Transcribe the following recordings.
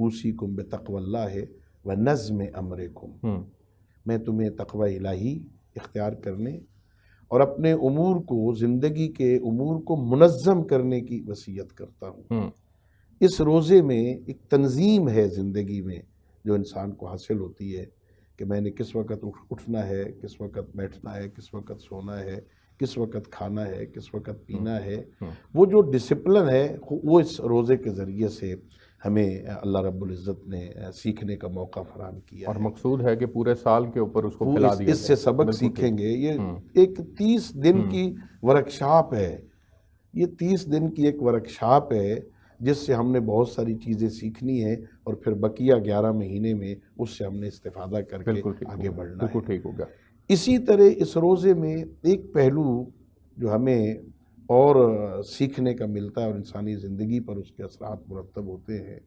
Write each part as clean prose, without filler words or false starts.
اوصیکم بتقواللہ و نظم امرکم، میں تمہیں تقوی الہی اختیار کرنے اور اپنے امور کو، زندگی کے امور کو منظم کرنے کی وصیت کرتا ہوں۔ اس روزے میں ایک تنظیم ہے زندگی میں جو انسان کو حاصل ہوتی ہے کہ میں نے کس وقت اٹھنا ہے، کس وقت بیٹھنا ہے، کس وقت سونا ہے، کس وقت کھانا ہے، کس وقت پینا ہے۔ وہ جو ڈسپلن ہے وہ اس روزے کے ذریعے سے ہمیں اللہ رب العزت نے سیکھنے کا موقع فراہم کیا اور ہے۔ مقصود ہے کہ پورے سال کے اوپر اس کو پھیلا دیا اس سے سبق سیکھیں گے۔ یہ ایک 30 دن کی ورکشاپ ہے، یہ 30 دن کی ایک ورکشاپ ہے جس سے ہم نے بہت ساری چیزیں سیکھنی ہیں، اور پھر بقیہ 11 مہینے میں اس سے ہم نے استفادہ کر کے آگے بڑھنا ہے۔ بالکل ٹھیک ہوگا۔ اسی طرح اس روزے میں ایک پہلو جو ہمیں اور سیکھنے کا ملتا ہے اور انسانی زندگی پر اس کے اثرات مرتب ہوتے ہیں،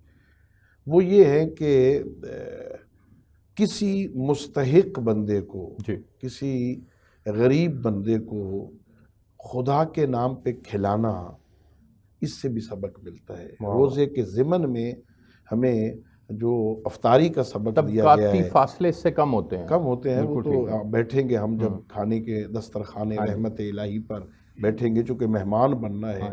وہ یہ ہے کہ کسی مستحق بندے کو، کسی غریب بندے کو خدا کے نام پہ کھلانا، اس سے بھی سبق ملتا ہے۔ روزے کے ضمن میں ہمیں جو افطاری کا سبق دیا گیا ہے، طبقاتی فاصلے اس سے کم ہوتے ہیں، وہ تو بیٹھیں گے ہم جب کھانے کے دسترخوان رحمت الہی پر بیٹھیں گے، چونکہ مہمان بننا ہے،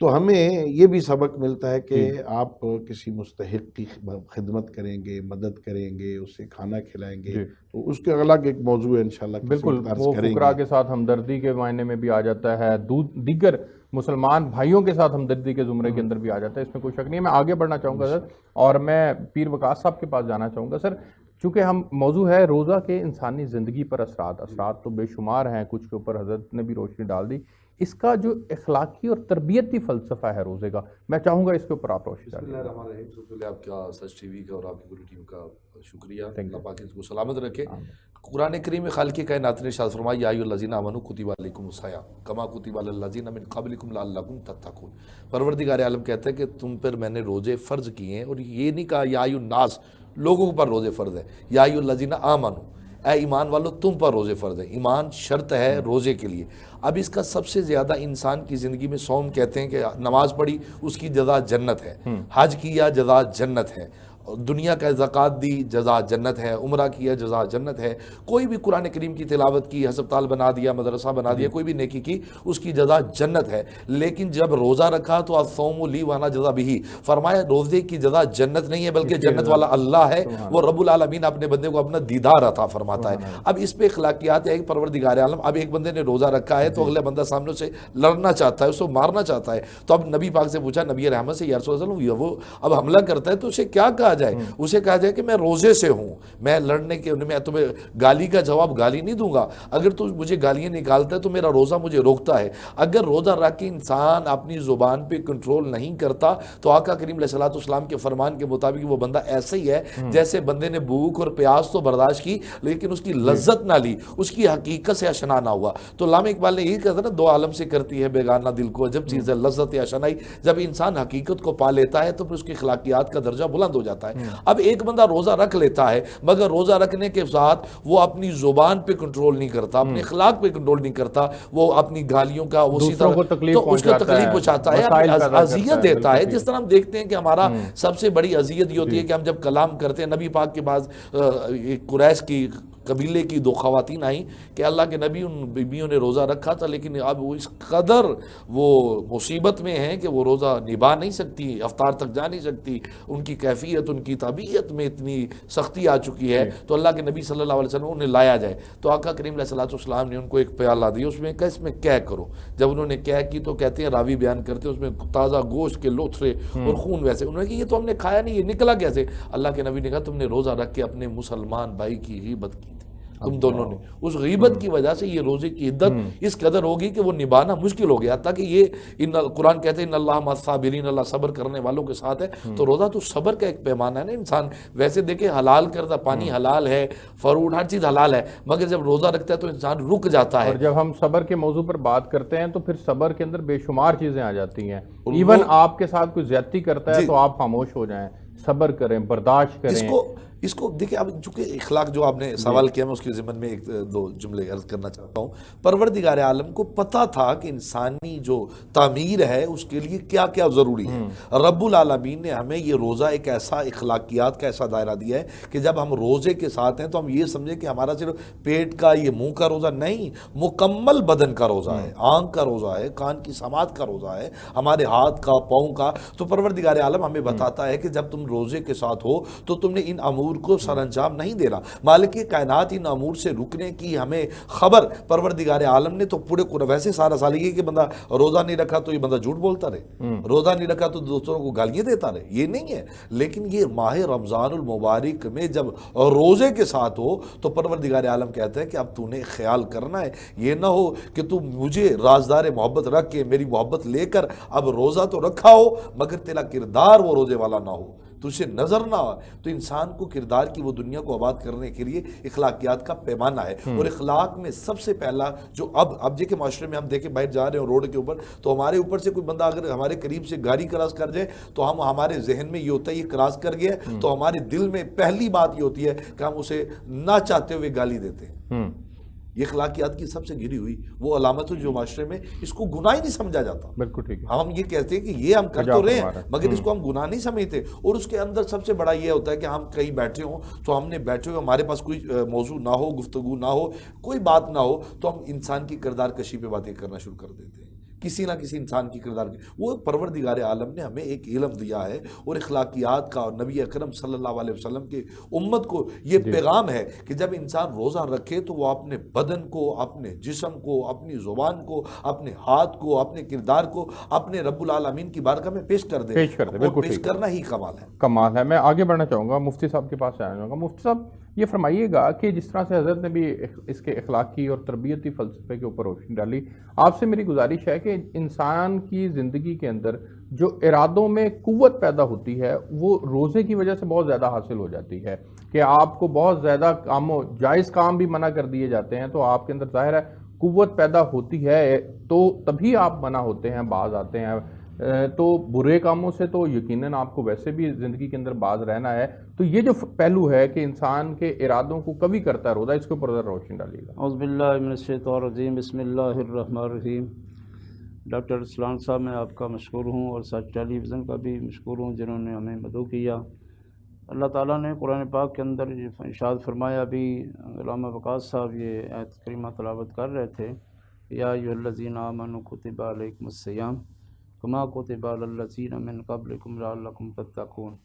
تو ہمیں یہ بھی سبق ملتا ہے کہ آپ کسی مستحق کی خدمت کریں گے، مدد کریں گے، اسے کھانا کھلائیں گے، تو اس کے الگ ایک موضوع ہے انشاءاللہ بالکل، وہ فقراء کے ساتھ ہمدردی کے معنی میں بھی آ جاتا ہے، دیگر مسلمان بھائیوں کے ساتھ ہمدردی کے زمرے کے اندر بھی آ جاتا ہے، اس میں کوئی شک نہیں ہے۔ میں آگے بڑھنا چاہوں گا سر، اور میں پیر وقاص صاحب کے پاس جانا چاہوں گا۔ سر، چونکہ ہم موضوع ہے روزہ کے انسانی زندگی پر اثرات تو بے شمار ہیں، کچھ کے اوپر حضرت نے بھی روشنی ڈال دی، اس کا جو اخلاقی اور تربیتی فلسفہ ہے روزے کا، میں چاہوں گا اس کے اوپر آپ روشنی ڈالیں۔ بسم اللہ الرحمن الرحیم۔ سب سے پہلے آپ کا سچ ٹی وی کا اور آپ کی پوری ٹیم کا شکریہ، اللہ پاک اس کو سلامت رکھے۔ قرآن کریم میں خالق کائنات نے ارشاد فرمایا، یا ایھا الذین آمنوا کتب علیکم الصیام کما کتب علی الذین من قبلکم لعلکم تتقون۔ پروردگار عالم کہتا ہے کہ تم پر میں نے روزے فرض کیے ہیں، اور یہ نہیں کہا یا ایھا الناس، لوگوں پر روزے فرض ہے، یا ایھا الذین آمنوا، اے ایمان والو تم پر روزے فرض ہے۔ ایمان شرط ہے روزے کے لیے۔ اب اس کا سب سے زیادہ انسان کی زندگی میں صوم کہتے ہیں کہ نماز پڑھی اس کی جزا جنت ہے، حج کیا جزا جنت ہے، دنیا کا زکوٰۃ دی جزا جنت ہے، عمرہ کیا جزا جنت ہے، کوئی بھی قرآن کریم کی تلاوت کی، ہسپتال بنا دیا، مدرسہ بنا دیا، کوئی بھی نیکی کی، اس کی جزا جنت ہے۔ لیکن جب روزہ رکھا تو الصوم لی وانا جزا بہ، فرمایا روزے کی جزا جنت نہیں ہے بلکہ جنت والا اللہ ہے، وہ رب العالمین اپنے بندے کو اپنا دیدار عطا فرماتا ہے۔ اب اس پہ اخلاقیات ہے کہ پروردگار عالم، اب ایک بندے نے روزہ رکھا ہے تو اگلا بندہ سامنے سے لڑنا چاہتا ہے، اس کو مارنا چاہتا ہے، تو اب نبی پاک سے پوچھا نبی رحمت سے، یا رسول اللہ صلی اللہ علیہ وسلم، وہ اب حملہ کرتا ہے تو اسے کیا کہا جائے؟ اسے کہا جائے کہ میں روزے سے ہوں، میں لڑنے کے، میں تمہیں گالی کا جواب گالی نہیں دوں گا، اگر تو مجھے گالیاں نکالتا ہے تو میرا روزہ مجھے روکتا ہے۔ اگر روزہ رکھ کے انسان اپنی زبان پہ کنٹرول نہیں کرتا تو آقا کریم علیہ الصلوۃ والسلام کے فرمان کے مطابق وہ بندہ ایسا ہی ہے جیسے بندے نے بھوک اور پیاس تو برداشت کی لیکن اس کی لذت نہ لی، اس کی حقیقت سے آشنا نہ ہوا۔ تو علامہ اقبال نے یہی کہا تھا نا، دو عالم سے کرتی ہے بیگانہ دل کو عجب چیز ہے لذت آشنائی۔ جب انسان حقیقت کو پا لیتا ہے تو پھر اس کی اخلاقیات کا درجہ بلند ہو جاتا ہے۔ اب ایک بندہ روزہ رکھ لیتا ہے مگر روزہ رکھنے کے ساتھ وہ اپنی زبان پہ کنٹرول نہیں کرتا، اپنے اخلاق پہ کنٹرول نہیں کرتا، وہ اپنی گالیوں کا اسی طرح تو اس کو تکلیف پہنچاتا ہے، اذیت دیتا ہے۔ جس طرح ہم دیکھتے ہیں کہ ہمارا سب سے بڑی اذیت یہ ہوتی ہے کہ ہم جب کلام کرتے ہیں، نبی پاک کے بعد قریش کی قبیلے کی دو خواتین آئیں کہ اللہ کے نبی، ان بیویوں نے روزہ رکھا تھا لیکن اب وہ اس قدر وہ مصیبت میں ہیں کہ وہ روزہ نبھا نہیں سکتی، افطار تک جا نہیں سکتی، ان کی کیفیت، ان کی طبیعت میں اتنی سختی آ چکی ہے، تو اللہ کے نبی صلی اللہ علیہ وسلم انہیں لایا جائے۔ تو آقا کریم علیہ الصلوۃ والسلام نے ان کو ایک پیالہ دیا، اس میں کہا اس میں کیا کرو۔ جب انہوں نے کیا کی تو کہتے ہیں راوی بیان کرتے ہیں اس میں تازہ گوشت کے لوتھڑے اور خون ویسے، انہوں نے کہا یہ تو ہم نے کھایا نہیں، یہ نکلا کیسے؟ اللہ کے نبی نے کہا تم نے روزہ رکھ کے اپنے مسلمان بھائی کی غیبت کی تھی، تم دونوں نے، اس غیبت کی وجہ سے یہ روزے کی عدت اس قدر ہوگی کہ وہ نبھانا مشکل ہو گیا، تاکہ یہ قرآن کہتے ہیں ان اللہ مع الصابرین، اللہ صبر کرنے والوں کے ساتھ ہے۔ تو روزہ تو صبر کا ایک پیمانہ ہے نا۔ انسان ویسے دیکھے حلال کردہ پانی حلال ہے، فروٹ ہر چیز حلال ہے، مگر جب روزہ رکھتا ہے تو انسان رک جاتا ہے۔ اور جب ہم صبر کے موضوع پر بات کرتے ہیں تو پھر صبر کے اندر بے شمار چیزیں آ جاتی ہیں، ایون آپ کے ساتھ کوئی زیادتی کرتا ہے تو آپ خاموش ہو جائیں، صبر کریں، برداشت کریں، اس کو دیکھیں اب چونکہ اخلاق جو آپ نے سوال کیا میں اس کے ضمن میں ایک دو جملے عرض کرنا چاہتا ہوں. پروردگار عالم کو پتہ تھا کہ انسانی جو تعمیر ہے اس کے لیے کیا کیا ضروری ہے. رب العالمین نے ہمیں یہ روزہ ایک ایسا اخلاقیات کا ایسا دائرہ دیا ہے کہ جب ہم روزے کے ساتھ ہیں تو ہم یہ سمجھیں کہ ہمارا صرف پیٹ کا یہ منہ کا روزہ نہیں، مکمل بدن کا روزہ ہے، آنکھ کا روزہ ہے، کان کی سماعت کا روزہ ہے، ہمارے ہاتھ کا، پاؤں کا. تو پروردگار عالم ہمیں بتاتا ہے کہ جب تم روزے کے ساتھ ہو تو تم نے ان امور کو سر انجام نہیں دینا. مالک کائنات ان امور سے رکنے کی ہمیں خبر پروردگار عالم نے تو پورے ویسے سارا سال یہ کہ بندہ روزہ نہیں رکھا تو یہ بندہ جھوٹ بولتا رہے، روزہ نہیں رکھا تو دوسروں کو گالیاں دیتا رہے، یہ نہیں ہے. لیکن یہ ماہ رمضان المبارک میں جب روزے کے ساتھ ہو تو پروردگار عالم کہتا ہے کہ اب تو نے خیال کرنا ہے، یہ نہ ہو کہ تو مجھے رازدار محبت رکھ کے میری محبت لے کر اب روزہ تو رکھا ہو مگر تیرا کردار وہ روزے والا نہ ہو، تجھے نظر نہ آ. تو انسان کو کردار کی وہ دنیا کو آباد کرنے کے لیے اخلاقیات کا پیمانہ ہے. اور اخلاق میں سب سے پہلا جو اب کے معاشرے میں ہم دیکھیں باہر جا رہے ہیں روڈ کے اوپر تو ہمارے اوپر سے کوئی بندہ اگر ہمارے قریب سے گاڑی کراس کر جائے تو ہمارے ذہن میں یہ ہوتا ہے یہ کراس کر گیا ہے، تو ہمارے دل میں پہلی بات یہ ہوتی ہے کہ ہم اسے نہ چاہتے ہوئے گالی دیتے ہیں. یہ اخلاقیات کی سب سے گری ہوئی وہ علامت جو معاشرے میں اس کو گناہ ہی نہیں سمجھا جاتا. بالکل ٹھیک ہے. ہم یہ کہتے ہیں کہ یہ ہم کر تو رہے ہیں مگر اس کو ہم گناہ نہیں سمجھتے. اور اس کے اندر سب سے بڑا یہ ہوتا ہے کہ ہم کہیں بیٹھے ہوں تو ہم نے بیٹھے ہوئے ہمارے پاس کوئی موضوع نہ ہو، گفتگو نہ ہو، کوئی بات نہ ہو تو ہم انسان کی کردار کشی پہ باتیں کرنا شروع کر دیتے ہیں، کسی نہ کسی انسان کی کردار کی. وہ پروردگار عالم نے ہمیں ایک علم دیا ہے اور اخلاقیات کا، اور نبی اکرم صلی اللہ علیہ وسلم کے امت کو یہ پیغام ہے کہ جب انسان روزہ رکھے تو وہ اپنے بدن کو، اپنے جسم کو، اپنی زبان کو، اپنے ہاتھ کو، اپنے کردار کو اپنے رب العالمین کی بارگاہ میں پیش کر دے. بالکل پیش کرنا ہی کمال ہے. کمال ہے. میں آگے بڑھنا چاہوں گا، مفتی صاحب کے پاس جانا چاہوں گا. مفتی صاحب یہ فرمائیے گا کہ جس طرح سے حضرت نے بھی اس کے اخلاقی اور تربیتی فلسفے کے اوپر روشنی ڈالی، آپ سے میری گزارش ہے کہ انسان کی زندگی کے اندر جو ارادوں میں قوت پیدا ہوتی ہے وہ روزے کی وجہ سے بہت زیادہ حاصل ہو جاتی ہے کہ آپ کو بہت زیادہ کاموں، جائز کام بھی منع کر دیے جاتے ہیں تو آپ کے اندر ظاہر ہے قوت پیدا ہوتی ہے، تو تبھی آپ منع ہوتے ہیں، باز آتے ہیں. تو برے کاموں سے تو یقیناً آپ کو ویسے بھی زندگی کے اندر باز رہنا ہے. تو یہ جو پہلو ہے کہ انسان کے ارادوں کو کبھی کرتا ہے روزہ، اس کے اوپر ذرا روشنی ڈالیے گا. اعوذ باللہ من الشیطان الرجیم، بسم اللہ الرحمن الرحیم. ڈاکٹر سلان صاحب میں آپ کا مشکور ہوں اور سچ ٹیلی ویژن کا بھی مشکور ہوں جنہوں نے ہمیں مدعو کیا. اللہ تعالیٰ نے قرآن پاک کے اندر ارشاد فرمایا، بھی علامہ وقاص صاحب یہ آیت کریمہ تلاوت کر رہے تھے، یا ایھا الذین آمنوا کتب علیکم الصیام کما کتب علی الذین من قبلکم لعلکم تتقون.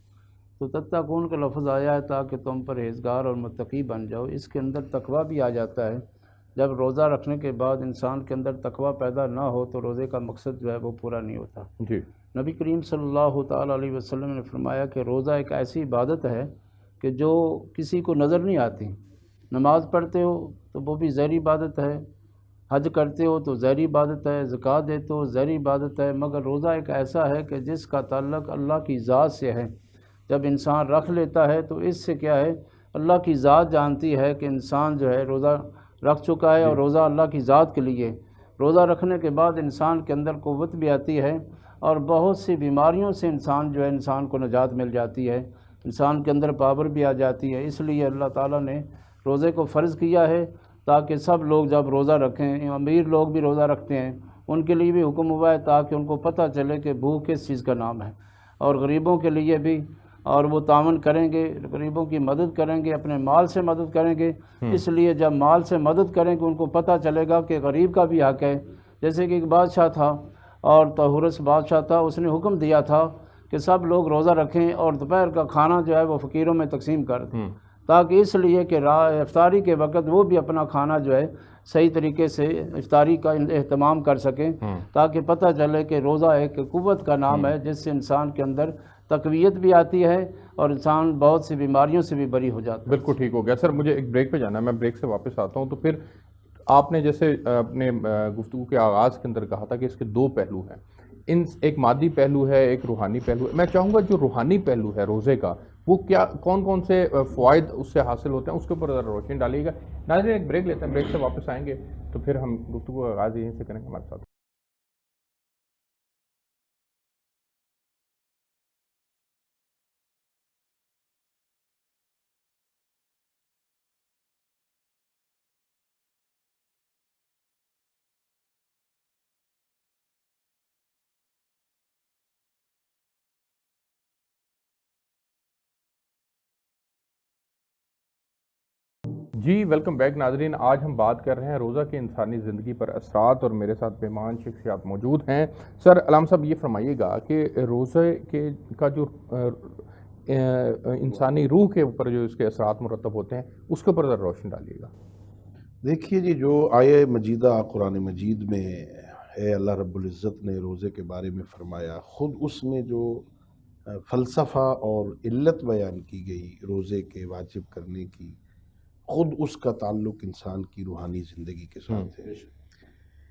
تو تتقون کا لفظ آیا ہے تاکہ تم پرہیزگار اور متقی بن جاؤ. اس کے اندر تقویٰ بھی آ جاتا ہے. جب روزہ رکھنے کے بعد انسان کے اندر تقویٰ پیدا نہ ہو تو روزے کا مقصد جو ہے وہ پورا نہیں ہوتا. جی. نبی کریم صلی اللہ تعالیٰ علیہ وسلم نے فرمایا کہ روزہ ایک ایسی عبادت ہے کہ جو کسی کو نظر نہیں آتی. نماز پڑھتے ہو تو وہ بھی ظاہری عبادت ہے، حج کرتے ہو تو ظاہری عبادت ہے، زکوٰۃ دیتے ہو ظاہری عبادت ہے، مگر روزہ ایک ایسا ہے کہ جس کا تعلق اللہ کی ذات سے ہے. جب انسان رکھ لیتا ہے تو اس سے کیا ہے، اللہ کی ذات جانتی ہے کہ انسان جو ہے روزہ رکھ چکا ہے اور روزہ اللہ کی ذات کے لیے. روزہ رکھنے کے بعد انسان کے اندر قوت بھی آتی ہے اور بہت سی بیماریوں سے انسان جو ہے انسان کو نجات مل جاتی ہے، انسان کے اندر پاور بھی آ جاتی ہے. اس لیے اللہ تعالیٰ نے روزے کو فرض کیا ہے تاکہ سب لوگ جب روزہ رکھیں، امیر لوگ بھی روزہ رکھتے ہیں ان کے لیے بھی حکم ہوا ہے تاکہ ان کو پتہ چلے کہ بھوک کس چیز کا نام ہے. اور غریبوں کے لیے بھی، اور وہ تعاون کریں گے، غریبوں کی مدد کریں گے، اپنے مال سے مدد کریں گے. اس لیے جب مال سے مدد کریں گے ان کو پتہ چلے گا کہ غریب کا بھی حق ہے. جیسے کہ ایک بادشاہ تھا اور طاہورس بادشاہ تھا، اس نے حکم دیا تھا کہ سب لوگ روزہ رکھیں اور دوپہر کا کھانا جو ہے وہ فقیروں میں تقسیم کر دیں، تاکہ اس لیے کہ افطاری کے وقت وہ بھی اپنا کھانا جو ہے صحیح طریقے سے افطاری کا اہتمام کر سکیں، تاکہ پتہ چلے کہ روزہ ایک قوت کا نام ہے جس سے انسان کے اندر تقویت بھی آتی ہے اور انسان بہت سی بیماریوں سے بھی بری ہو جاتا ہے. بالکل ٹھیک ہو گیا. سر مجھے ایک بریک پہ جانا ہے، میں بریک سے واپس آتا ہوں. تو پھر آپ نے جیسے اپنے گفتگو کے آغاز کے اندر کہا تھا کہ اس کے دو پہلو ہیں، ایک مادی پہلو ہے، ایک روحانی پہلو ہے. میں چاہوں گا جو روحانی پہلو ہے روزے کا وہ کیا، کون کون سے فوائد اس سے حاصل ہوتے ہیں، اس کے اوپر ذرا روشنی ڈالیے گا. ناظرین ایک بریک لیتے ہیں، بریک سے واپس آئیں گے تو پھر ہم گفتگو کا آغاز یہیں سے کریں گے. ہمارے ساتھ جی ویلکم بیک ناظرین، آج ہم بات کر رہے ہیں روزہ کے انسانی زندگی پر اثرات، اور میرے ساتھ پیمان شخصیات موجود ہیں۔ سر علام صاحب یہ فرمائیے گا کہ روزے کا جو انسانی روح کے اوپر جو اس کے اثرات مرتب ہوتے ہیں اس کے اوپر ذرا روشنی ڈالیے گا۔ دیکھیے جی، جو آیہ مجیدہ قرآن مجید میں ہے، اللہ رب العزت نے روزے کے بارے میں فرمایا، خود اس میں جو فلسفہ اور علت بیان کی گئی روزے کے واجب کرنے کی، خود اس کا تعلق انسان کی روحانی زندگی کے ساتھ ہے۔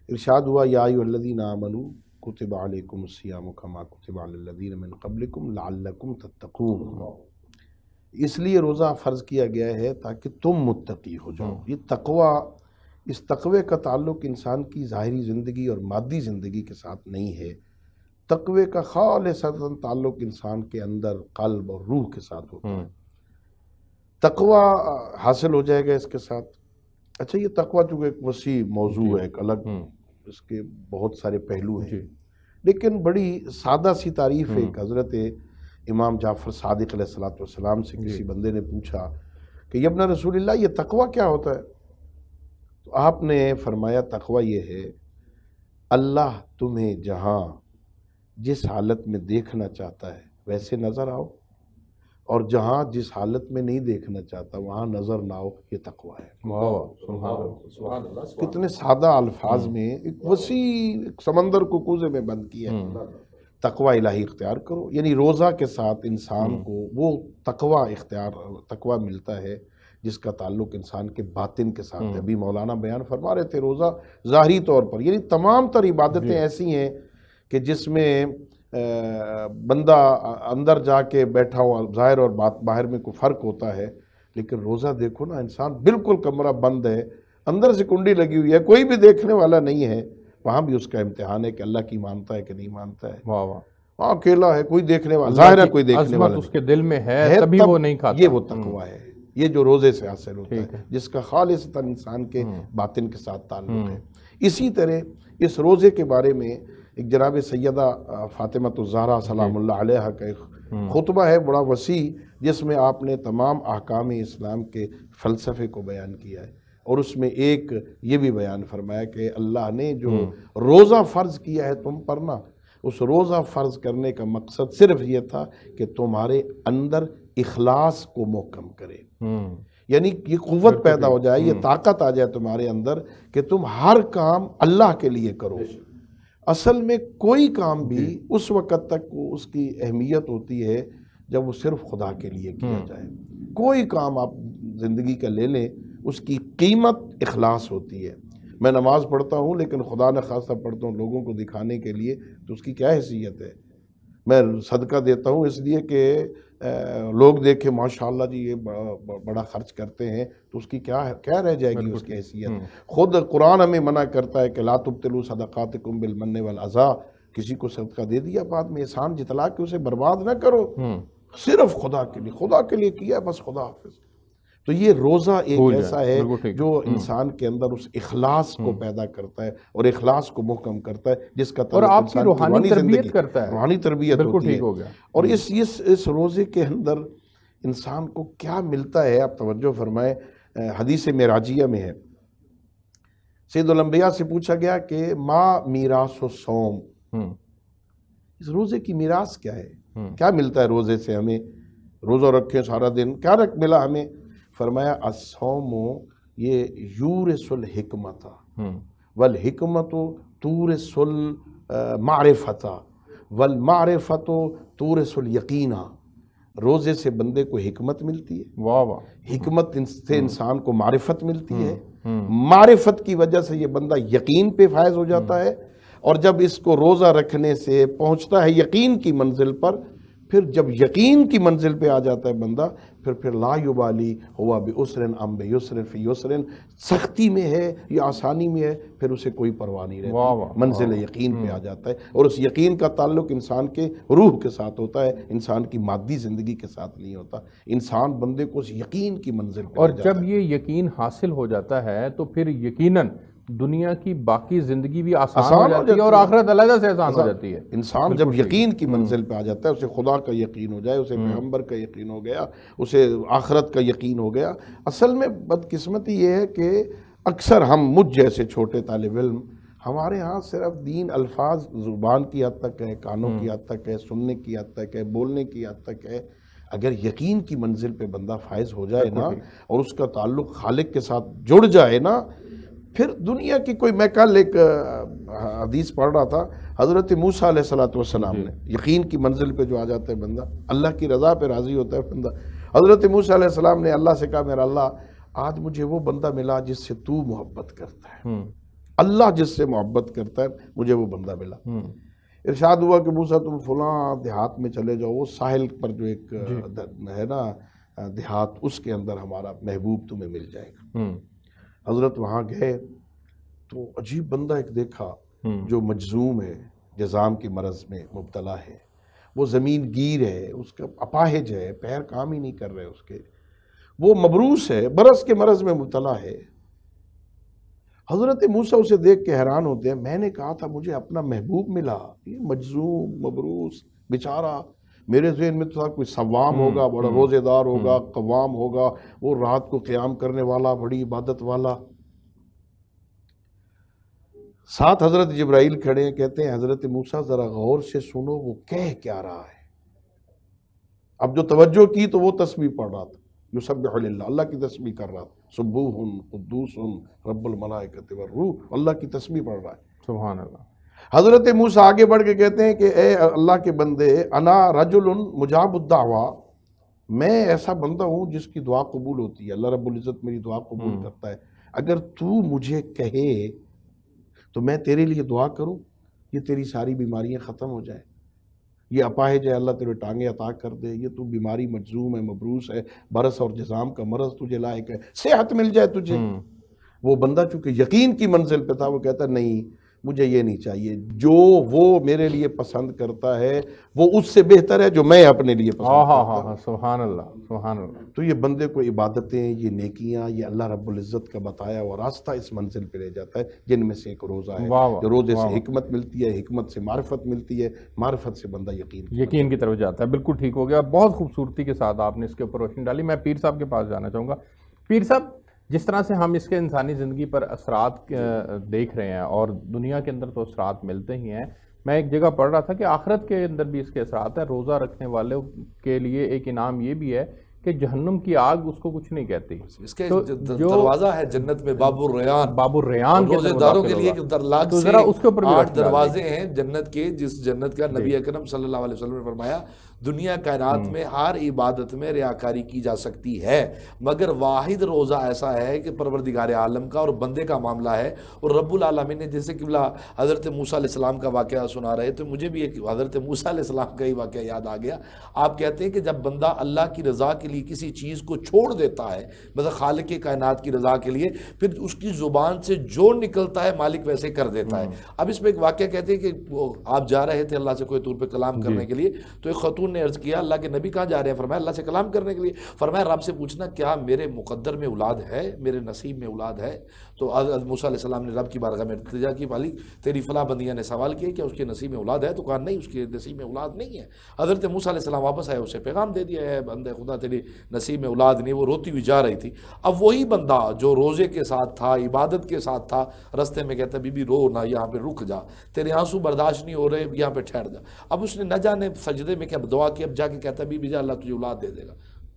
ارشاد ہوا یا ایھا الذین آمنوا کتب علیکم الصیام کما کتب علی الذین من قبلکم لعلکم تتقون۔ اس لیے روزہ فرض کیا گیا ہے تاکہ تم متقی ہو جاؤ۔ یہ تقوی، اس تقوی کا تعلق انسان کی ظاہری زندگی اور مادی زندگی کے ساتھ نہیں ہے، تقوی کا خالصتاً تعلق انسان کے اندر قلب اور روح کے ساتھ ہوتا ہے۔ تقوی حاصل ہو جائے گا اس کے ساتھ۔ اچھا، یہ تقوی چونکہ ایک وسیع موضوع ہے، ایک الگ اس کے بہت سارے پہلو ہیں، لیکن بڑی سادہ سی تعریف ہے۔ ایک حضرت امام جعفر صادق علیہ السلام سے کسی بندے نے پوچھا کہ یا ابن رسول اللہ، یہ تقوی کیا ہوتا ہے؟ تو آپ نے فرمایا تقوی یہ ہے، اللہ تمہیں جہاں جس حالت میں دیکھنا چاہتا ہے ویسے نظر آؤ، اور جہاں جس حالت میں نہیں دیکھنا چاہتا وہاں نظر نہ آؤ، یہ تقوی ہے۔ سبحان اللہ۔ کتنے سادہ الفاظ میں ایک وسیع سمندر کو کوزے میں بند کیا ہے۔ تقوی الہی اختیار کرو، یعنی روزہ کے ساتھ انسان کو وہ تقوی ملتا ہے جس کا تعلق انسان کے باطن کے ساتھ ہے۔ ابھی مولانا بیان فرما رہے تھے، روزہ ظاہری طور پر یعنی تمام تر عبادتیں ایسی ہیں کہ جس میں بندہ اندر جا کے بیٹھا ہوا، ظاہر اور باہر میں کوئی فرق ہوتا ہے، لیکن روزہ دیکھو نا، انسان بالکل کمرہ بند ہے، اندر سے کنڈی لگی ہوئی ہے، کوئی بھی دیکھنے والا نہیں ہے، وہاں بھی اس کا امتحان ہے کہ اللہ کی مانتا ہے کہ نہیں مانتا ہے۔ واہ واہ، وہاں اکیلا ہے، کوئی دیکھنے والا، ظاہر ہے کوئی دیکھنے والا اس کے دل میں ہے تبھی تب وہ نہیں کھاتا۔ یہ وہ تقوی ہے، یہ جو روزے سے حاصل ہوتا ہے، جس کا خالصتاً انسان کے باطن کے ساتھ تعلق ہے۔ اسی طرح اس روزے کے بارے میں ایک جناب سیدہ فاطمہ الزہرا سلام اللہ علیہ کا ایک خطبہ ہے بڑا وسیع، جس میں آپ نے تمام احکام اسلام کے فلسفے کو بیان کیا ہے، اور اس میں ایک یہ بھی بیان فرمایا کہ اللہ نے جو روزہ فرض کیا ہے تم پر نا، اس روزہ فرض کرنے کا مقصد صرف یہ تھا کہ تمہارے اندر اخلاص کو محکم کرے، یعنی یہ قوت پیدا ہو جائے، یہ طاقت آ جائے تمہارے اندر کہ تم ہر کام اللہ کے لیے کرو۔ اصل میں کوئی کام بھی اس وقت تک اس کی اہمیت ہوتی ہے جب وہ صرف خدا کے لیے کیا جائے۔ کوئی کام آپ زندگی کا لے لیں، اس کی قیمت اخلاص ہوتی ہے۔ میں نماز پڑھتا ہوں لیکن خدا نہ خواستہ پڑھتا ہوں لوگوں کو دکھانے کے لیے، تو اس کی کیا حیثیت ہے؟ میں صدقہ دیتا ہوں اس لیے کہ لوگ دیکھیں ماشاءاللہ جی یہ بڑا خرچ کرتے ہیں، تو اس کی کیا رہ جائے گی اس کی حیثیت؟ خود قرآن ہمیں منع کرتا ہے کہ لا تبطلوا صدقاتکم بالمن والعذا، کسی کو صدقہ دے دیا بعد میں احسان جتلا کے اسے برباد نہ کرو، صرف خدا کے لیے کیا ہے، بس خدا حافظ۔ تو یہ روزہ ایک ایسا ہے جو انسان کے اندر اس اخلاص کو پیدا کرتا ہے اور اخلاص کو محکم کرتا ہے، جس کا اور آپ کی روحانی تربیت کرتا ہے، روحانی تربیت ہوتی ہے۔ ہو گیا۔ اور اس روزے کے اندر انسان کو کیا ملتا ہے، آپ توجہ فرمائیں، حدیث معراجیہ میں ہے، سید الانبیاء سے پوچھا گیا کہ ما میراث الصوم، اس روزے کی میراث کیا ہے، کیا ملتا ہے روزے سے ہمیں؟ روزہ رکھیں سارا دن، کیا ملا ہمیں؟ فرمایا الصوم یہ یورث الحکمت والحکمت تورث المعرفت والمعرفت تورث الیقین۔ روزے سے بندے کو حکمت ملتی ہے، واہ واہ، حکمت سے انسان کو معرفت ملتی ہے، معرفت کی وجہ سے یہ بندہ یقین پہ فائز ہو جاتا ہے، اور جب اس کو روزہ رکھنے سے پہنچتا ہے یقین کی منزل پر، پھر جب یقین کی منزل پہ آ جاتا ہے بندہ، پھر لا یبالی ہوا بعسر ام بیسر فی یسر، سختی میں ہے یا آسانی میں ہے، پھر اسے کوئی پرواہ نہیں رہتی، منزل یقین پہ آ جاتا ہے۔ اور اس یقین کا تعلق انسان کے روح کے ساتھ ہوتا ہے، انسان کی مادی زندگی کے ساتھ نہیں ہوتا۔ انسان بندے کو اس یقین کی منزل پہ اور جب یہ یقین حاصل ہو جاتا ہے تو پھر یقیناً دنیا کی باقی زندگی بھی آسان آسان ہو ہو جاتی ہے جاتی اور ہے۔ آخرت علیحدہ سے آسان ہو جاتی ہے۔ انسان جب یقین کی منزل پہ آ جاتا ہے، اسے خدا کا یقین ہو جائے، اسے پیغمبر کا یقین ہو گیا، اسے آخرت کا یقین ہو گیا۔ اصل میں بدقسمتی یہ ہے کہ اکثر ہم مجھ جیسے چھوٹے طالب علم، ہمارے ہاں صرف دین الفاظ زبان کی حد تک ہے، کانوں کی حد تک ہے، سننے کی حد تک ہے، بولنے کی حد تک ہے۔ اگر یقین کی منزل پہ بندہ فائز ہو جائے نا اور اس کا تعلق خالق کے ساتھ جڑ جائے نا، پھر دنیا کی کوئی، میں کل ایک حدیث پڑھ رہا تھا، حضرت موسیٰ علیہ السلام نے، یقین کی منزل پہ جو آ جاتا ہے بندہ، اللہ کی رضا پہ راضی ہوتا ہے بندہ۔ حضرت موسیٰ علیہ السلام نے اللہ سے کہا، میرا اللہ آج مجھے وہ بندہ ملا جس سے تو محبت کرتا ہے، اللہ جس سے محبت کرتا ہے مجھے وہ بندہ ملا۔ ارشاد ہوا کہ موسیٰ تم فلاں دیہات میں چلے جاؤ، وہ ساحل پر جو ایک ہے نا دیہات، اس کے اندر ہمارا محبوب تمہیں مل جائے گا۔ حضرت وہاں گئے تو عجیب بندہ ایک دیکھا جو مجذوم ہے، جذام کے مرض میں مبتلا ہے، وہ زمین گیر ہے، اس کا اپاہج ہے، پیر کام ہی نہیں کر رہے اس کے، وہ مبروس ہے، برس کے مرض میں مبتلا ہے۔ حضرت موسیٰ اسے دیکھ کے حیران ہوتے ہیں، میں نے کہا تھا مجھے اپنا محبوب ملا، یہ مجذوم مبروس بیچارہ، میرے ذہن میں تو تھا کوئی صوام ہوگا، بڑا روزے دار ہوگا، قوام ہوگا، وہ رات کو قیام کرنے والا، بڑی عبادت والا۔ ساتھ حضرت جبرائیل کھڑے ہیں، کہتے ہیں حضرت موسیٰ ذرا غور سے سنو وہ کہہ کیا رہا ہے۔ اب جو توجہ کی تو وہ تسبیح پڑھ رہا تھا، یسبح للہ، اللہ کی تسبیح کر رہا تھا، سبوح قدوس رب الملائکۃ والروح، اللہ کی تسبیح پڑھ رہا ہے۔ سبحان اللہ۔ حضرت موسیٰ آگے بڑھ کے کہتے ہیں کہ اے اللہ کے بندے، انا رجل مجاب الدعوہ، میں ایسا بندہ ہوں جس کی دعا قبول ہوتی ہے، اللہ رب العزت میری دعا قبول کرتا ہے، اگر تو مجھے کہے تو میں تیرے لیے دعا کروں، یہ تیری ساری بیماریاں ختم ہو جائیں، یہ اپاہج ہے اللہ تیرے ٹانگیں عطا کر دے، یہ تو بیماری مجزوم ہے، مبروس ہے، برس اور جزام کا مرض تجھے لائق ہے، صحت مل جائے تجھے۔ وہ بندہ چونکہ یقین کی منزل پہ تھا، وہ کہتا نہیں مجھے یہ نہیں چاہیے، جو وہ میرے لیے پسند کرتا ہے وہ اس سے بہتر ہے جو میں اپنے لیے پسند کرتا ہوں۔ سبحان اللہ، سبحان اللہ۔ تو یہ بندے کو عبادتیں، یہ نیکیاں، یہ اللہ رب العزت کا بتایا ہوا راستہ اس منزل پہ لے جاتا ہے، جن میں سے ایک روزہ ہے۔ جو روزے سے حکمت ملتی ہے، حکمت سے معرفت ملتی ہے، معرفت سے بندہ یقین کی طرف جاتا ہے۔ بالکل ٹھیک ہو گیا، بہت خوبصورتی کے ساتھ آپ نے اس کے اوپر روشنی ڈالی۔ میں پیر صاحب کے پاس جانا چاہوں گا۔ پیر صاحب، جس طرح سے ہم اس کے انسانی زندگی پر اثرات دیکھ رہے ہیں اور دنیا کے اندر تو اثرات ملتے ہی ہیں، میں ایک جگہ پڑھ رہا تھا کہ آخرت کے اندر بھی اس کے اثرات ہیں۔ روزہ رکھنے والوں کے لیے ایک انعام یہ بھی ہے کہ جہنم کی آگ اس کو کچھ نہیں کہتی۔ اس کے دروازہ ہے جنت میں باب الریان، باب الریان کے روزے داروں کے لیے لاکھ سے 8 دروازے ہیں جنت کے، جس جنت کا نبی اکرم صلی اللہ علیہ وسلم نے فرمایا دنیا کائنات میں ہر عبادت میں ریاکاری کی جا سکتی ہے، مگر واحد روزہ ایسا ہے کہ پروردگار عالم کا اور بندے کا معاملہ ہے۔ اور رب العالمین نے جیسے کہ حضرت موسیٰ علیہ السلام کا واقعہ سنا رہے تو مجھے بھی ایک حضرت موسیٰ علیہ السلام کا ہی واقعہ یاد آ گیا۔ آپ کہتے ہیں کہ جب بندہ اللہ کی رضا کے لیے کسی چیز کو چھوڑ دیتا ہے، مطلب خالق کائنات کی رضا کے لیے، پھر اس کی زبان سے جو نکلتا ہے مالک ویسے کر دیتا ہے۔ اب اس میں ایک واقعہ کہتے ہیں کہ آپ جا رہے تھے اللہ سے کوئی طور پہ کلام کرنے کے لیے، تو ایک خاتون نے عرض کیا اللہ کے نبی کہاں جا رہے ہیں؟ فرمایا اللہ سے کلام کرنے کے لیے۔ فرمایا رب سے پوچھنا کیا میرے مقدر میں اولاد ہے، میرے نصیب میں اولاد ہے؟ تو حضرت موسیٰ علیہ السلام نے رب کی بارگاہ میں التجا کی، مالک تیری فلاں بندیاں نے سوال کیا کہ اس کے نصیب میں اولاد ہے؟ تو کہا نہیں، اس کے نصیب میں اولاد نہیں ہے۔ حضرت موسیٰ علیہ السلام واپس آئے، اسے پیغام دے دیا ہے بندے خدا تیری نصیب میں اولاد نہیں۔ وہ روتی ہوئی جا رہی تھی۔ اب وہی بندہ جو روزے کے ساتھ تھا، عبادت کے ساتھ تھا، رستے میں کہتا بی بی رو نہ، یہاں پہ رک جا، تیرے آنسو برداشت نہیں ہو رہے، یہاں پہ ٹھہر جا۔ اب اس نے نہ جانے سجدے میں کیا دعا کی، اب جا کے کہتا بی بی جا اللہ تجھے اولاد دے دے گا۔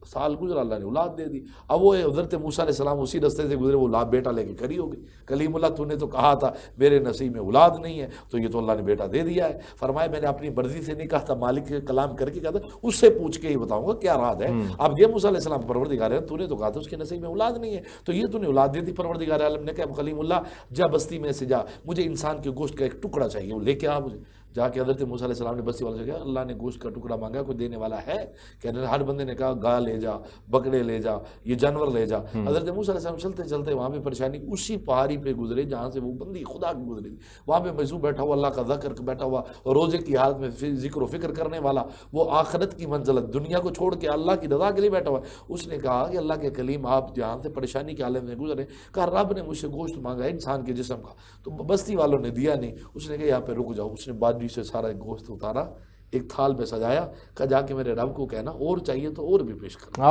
سال گزرا، اللہ نے اولاد دے دی۔ اب وہ حضرت موسیٰ علیہ السلام اسی رستے سے گزرے، وہ اولاد بیٹا لے کے کھڑی ہو گئی۔ کلیم اللہ تو نے تو کہا تھا میرے نصیب میں اولاد نہیں ہے، تو یہ تو اللہ نے بیٹا دے دیا ہے۔ فرمایا میں نے اپنی مرضی سے نہیں کہا تھا، مالک کے کلام کر کے کہا تھا، اس سے پوچھ کے ہی بتاؤں گا کیا راز ہے۔ اب یہ موسیٰ علیہ السلام پروردگار ہے، تو نے تو کہا تھا اس کے نصیب میں اولاد نہیں ہے، تو یہ تو نے اولاد دے دی۔ پروردگار عالم نے کہا کلیم اللہ جا بستی میں سے جا، مجھے انسان کے گوشت کا ایک ٹکڑا چاہیے، وہ لے کے آ مجھے۔ جا کے حضرت موسیٰ علیہ السلام نے بستی والوں سے کہا اللہ نے گوشت کا ٹکڑا مانگا، کوئی دینے والا ہے؟ کہ ہر بندے نے کہا گاہ لے جا، بکرے لے جا، یہ جانور لے جا۔ حضرت موسیٰ علیہ السلام چلتے چلتے وہاں پہ پریشانی، اسی پہاڑی پہ گزرے جہاں سے وہ بندی خدا کی گزری تھی، وہاں پہ موضوع بیٹھا ہوا، اللہ کا ذکر بیٹھا ہوا، روزے کی حالت میں ذکر و فکر کرنے والا، وہ آخرت کی منزلت دنیا کو چھوڑ کے اللہ کی رضا کے لیے بیٹھا ہوا۔ اس نے کہا کہ اللہ کے کلیم آپ جہاں سے پریشانی کے عالم میں گزرے، کہا رب نے مجھ سے گوشت مانگا ہے انسان کے جسم کا، تو بستی والوں نے دیا نہیں۔ اس نے کہا یہاں پہ رک جاؤ، اس نے باجی سے سارا گوشت اتارا، ایک تھال میں سجایا، کہا جا کے میرے رب کو کہنا اور چاہیے تو اور بھی پیش کرنا۔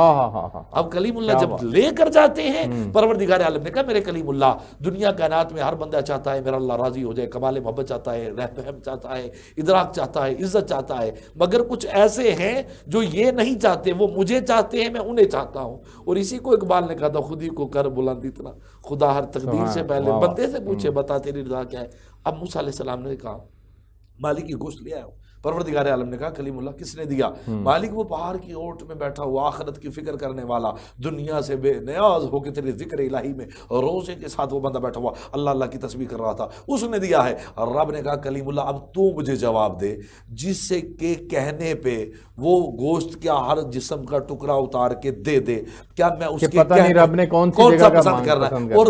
اب کلیم اللہ جب لے کر جاتے ہیں، پروردگار عالم نے کہا میرے کلیم اللہ، دنیا کائنات میں ہر بندہ چاہتا ہے میرا اللہ راضی ہو جائے، کمال محبت چاہتا ہے، رحم چاہتا ہے، ادراک چاہتا ہے، عزت چاہتا ہے، مگر کچھ ایسے ہیں جو یہ نہیں چاہتے، وہ مجھے چاہتے ہیں، میں انہیں چاہتا ہوں۔ اور اسی کو اقبال نے کہا تھا خود ہی کو کر بلند اتنا، خدا ہر تقدیر سے پہلے بندے سے پوچھے بتا تیری رضا کیا ہے۔ اب موسیٰ علیہ السلام نے کہا مالک کی گوشت لے آؤ۔ پروردگار عالم نے کہا کلیم اللہ کس نے دیا؟ مالک وہ پہاڑ کی اوٹ میں بیٹھا ہوا، آخرت کی فکر کرنے والا، دنیا سے بے نیاز ہو کے تیرے ذکر الہی میں روزے کے ساتھ وہ بندہ بیٹھا ہوا اللہ اللہ کی تسبیح کر رہا تھا، اس نے دیا ہے۔ رب نے کہا کلیم اللہ اب تو مجھے جواب دے، جس سے کہ کہنے پہ وہ گوشت کیا ہر جسم کا ٹکڑا اتار کے دے دے، کیا میں اس کے پتہ نہیں رب نے کون سا پسند کرنا ہے، اور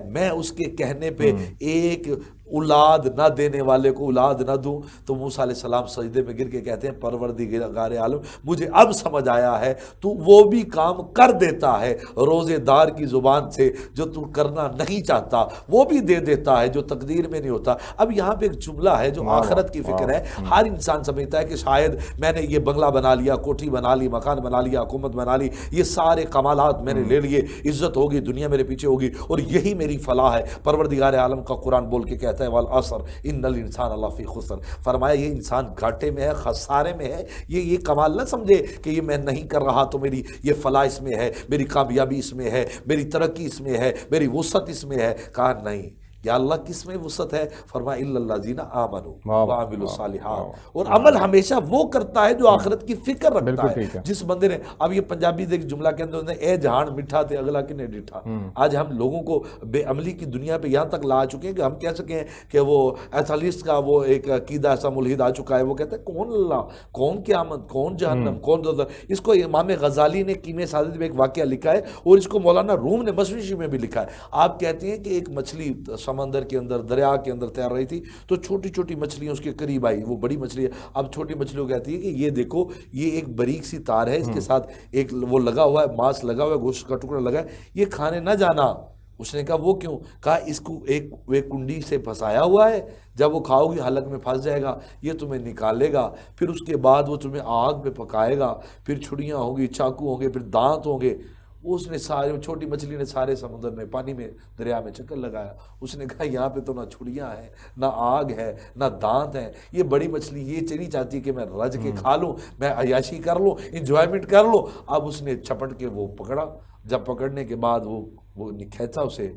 میں اس کے کہنے پہ ایک اولاد نہ دینے والے کو اولاد نہ دوں؟ تو موسیٰ علیہ السلام سجدے میں گر کے کہتے ہیں پروردگار عالم مجھے اب سمجھ آیا ہے، تو وہ بھی کام کر دیتا ہے روزے دار کی زبان سے جو تو کرنا نہیں چاہتا، وہ بھی دے دیتا ہے جو تقدیر میں نہیں ہوتا۔ اب یہاں پہ ایک جملہ ہے جو آخرت کی فکر ہے۔ ہر انسان سمجھتا ہے کہ شاید میں نے یہ بنگلہ بنا لیا، کوٹھی بنا لی، مکان بنا لیا، حکومت بنا لی، یہ سارے کمالات میں نے لے لیے، عزت ہوگی، دنیا میرے پیچھے ہوگی اور یہی میری فلاح ہے۔ پروردگار عالم کا قرآن بول کے کہتا ہے والعصر ان الانسان لفی خسر، فرمایا یہ انسان گھاٹے میں ہے، خسارے میں ہے۔ یہ کمال نہ سمجھے کہ یہ میں نہیں کر رہا تو میری یہ فلاح اس میں ہے، میری کامیابی اس میں ہے، میری ترقی اس میں ہے، میری وسعت اس میں ہے۔ کہا نہیں، یا اللہ کس میں وسعت ہے؟ فرمایا الا الذین آمنوا وعملوا الصالحات، اور عمل ہمیشہ وہ کرتا ہے جو آخرت کی فکر رکھتا ہے۔ جس بندے نے، اب یہ پنجابی دیکھ جملہ کے اندر اے جہان میٹھا تے اگلا کنے ڈٹھا، آج ہم لوگوں کو بے عملی کی دنیا پہ یہاں تک لا چکے ہیں کہ ہم کہہ سکیں کہ وہ ایتھلیسٹ کا وہ ایک عقیدہ ایسا ملحد آ چکا ہے، وہ کہتا ہے کون اللہ، کون قیامت، کون جہنم، کون دوزخ۔ اس کو امام غزالی نے کیمیا سازی میں ایک واقعہ لکھا ہے اور اس کو مولانا روم نے مشوشی میں بھی لکھا ہے۔ آپ کہتے ہیں کہ ایک مچھلی سمندر کے اندر، دریا کے اندر تیر رہی تھی، تو چھوٹی چھوٹی مچھلیاں اس کے قریب آئی، وہ بڑی مچھلی ہے، اب چھوٹی مچھلیوں کہتی ہے کہ یہ دیکھو یہ ایک باریک سی تار ہے، اس کے ساتھ ایک وہ لگا ہوا ہے، ماس لگا ہوا ہے، گوشت کا ٹکڑا لگا ہے، یہ کھانے نہ جانا۔ اس نے کہا وہ کیوں؟ کہا اس کو ایک کنڈی سے پھنسایا ہوا ہے، جب وہ کھاؤ گی حلق میں پھنس جائے گا، یہ تمہیں نکالے گا، پھر اس کے بعد وہ تمہیں آگ پہ پکائے گا، پھر چھڑیاں ہوں گی، چاقو ہوں گے، پھر دانت ہوں گے۔ اس نے سارے، چھوٹی مچھلی نے سارے سمندر میں، پانی میں، دریا میں چکر لگایا۔ اس نے کہا یہاں پہ تو نہ چھڑیاں ہیں، نہ آگ ہے، نہ دانت ہیں، یہ بڑی مچھلی یہ چلی چاہتی ہے کہ میں رج کے کھا لوں، میں عیاشی کر لوں، انجوائمنٹ کر لوں۔ اب اس نے چپٹ کے وہ پکڑا، جب پکڑنے کے بعد وہ کھینچا اسے،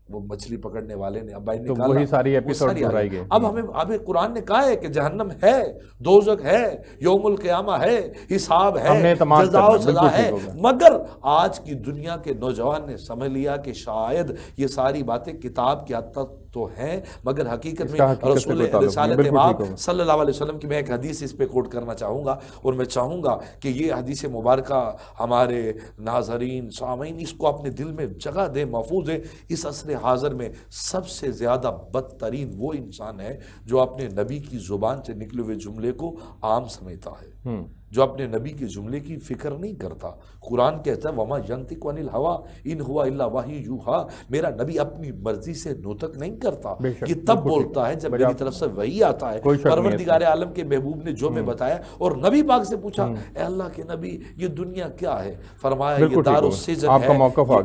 وہ مچھلی پکڑنے والے نے، اب بھائی نکالا، وہی ساری ایپیسوڈ دہرائی گئی۔ اب ہمیں قرآن نے کہا ہے کہ جہنم ہے، دوزخ ہے، یوم القیامہ ہے، حساب ہے، جزا و سزا ہے، مگر آج کی دنیا کے نوجوان نے سمجھ لیا کہ شاید یہ ساری باتیں کتاب کی حد تک تو ہیں، مگر حقیقت میں رسول رسالت باب صلی اللہ علیہ وسلم کی میں ایک حدیث اس پہ کوٹ کرنا چاہوں گا، اور میں چاہوں گا کہ یہ حدیث مبارکہ ہمارے ناظرین سامعین اس کو اپنے دل میں جگہ دے، محفوظ ہے۔ اس عصر حاضر میں سب سے زیادہ بدترین وہ انسان ہے جو اپنے نبی کی زبان سے نکلے ہوئے جملے کو عام سمجھتا ہے، جو اپنے نبی کے جملے کی فکر نہیں کرتا۔ قرآن کہتا ہے وما ینطق عن الہوی ان ہوا الا وحی یوحی، میرا نبی اپنی مرضی سے نطق نہیں کرتا، یہ تب بولتا ہے جب میری طرف سے وحی آتا ہے۔ پروردگار عالم کے محبوب نے جو میں بتایا، اور نبی پاک سے پوچھا اے اللہ کے نبی یہ دنیا کیا ہے؟ فرمایا یہ دار السجن ہے،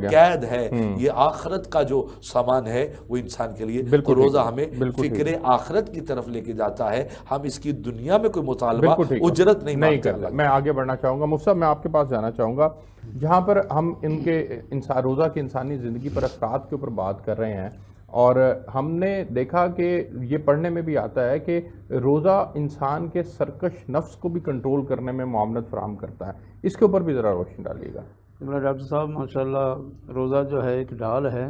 یہ قید ہے، یہ آخرت کا جو سامان ہے وہ انسان کے لیے۔ تو روزہ ہمیں فکر آخرت کی طرف لے کے جاتا ہے، ہم اس کی دنیا میں کوئی مطالبہ اجرت نہیں مانگتے۔ میں آگے بڑھنا چاہوں گا مفتی صاحب، میں آپ کے پاس جانا چاہوں گا جہاں پر ہم ان کے روزہ کی انسانی زندگی پر اثرات کے اوپر بات کر رہے ہیں، اور ہم نے دیکھا کہ یہ پڑھنے میں بھی آتا ہے کہ روزہ انسان کے سرکش نفس کو بھی کنٹرول کرنے میں معاونت فراہم کرتا ہے، اس کے اوپر بھی ذرا روشنی ڈالیے گا۔ ڈاکٹر صاحب ماشاءاللہ روزہ جو ہے ایک ڈھال ہے،